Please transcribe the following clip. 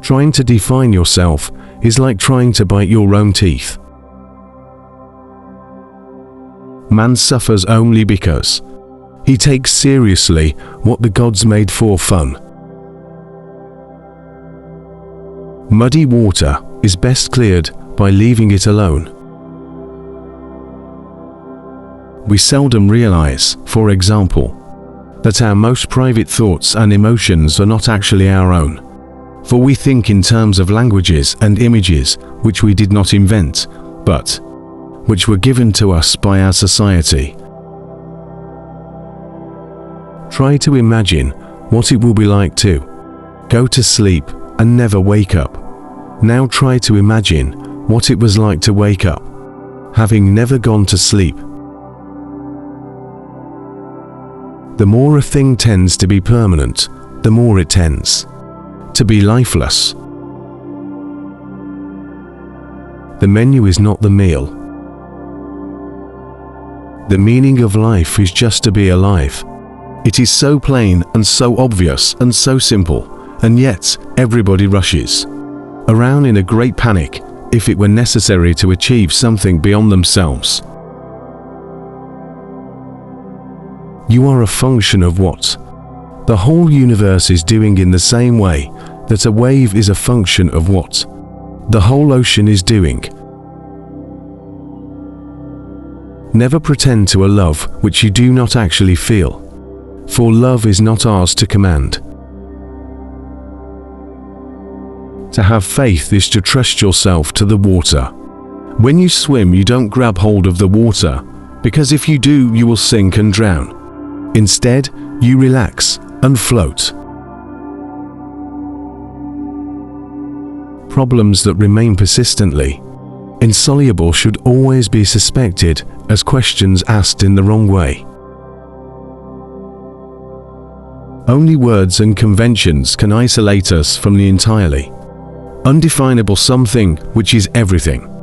Trying to define yourself is like trying to bite your own teeth. Man suffers only because he takes seriously what the gods made for fun. Muddy water is best cleared by leaving it alone. We seldom realize, for example, that our most private thoughts and emotions are not actually our own, for we think in terms of languages and images which we did not invent, but which were given to us by our society. Try to imagine what it will be like to go to sleep and never wake up. Now try to imagine what it was like to wake up, having never gone to sleep. The more a thing tends to be permanent, the more it tends to be lifeless. The menu is not the meal. The meaning of life is just to be alive. It is so plain and so obvious and so simple, and yet everybody rushes around in a great panic if it were necessary to achieve something beyond themselves. You are a function of what the whole universe is doing, in the same way that a wave is a function of what the whole ocean is doing. Never pretend to a love which you do not actually feel, for love is not ours to command. To have faith is to trust yourself to the water. When you swim, you don't grab hold of the water, because if you do, you will sink and drown. Instead, you relax and float. Problems that remain persistently insoluble should always be suspected as questions asked in the wrong way. Only words and conventions can isolate us from the entirely undefinable something which is everything.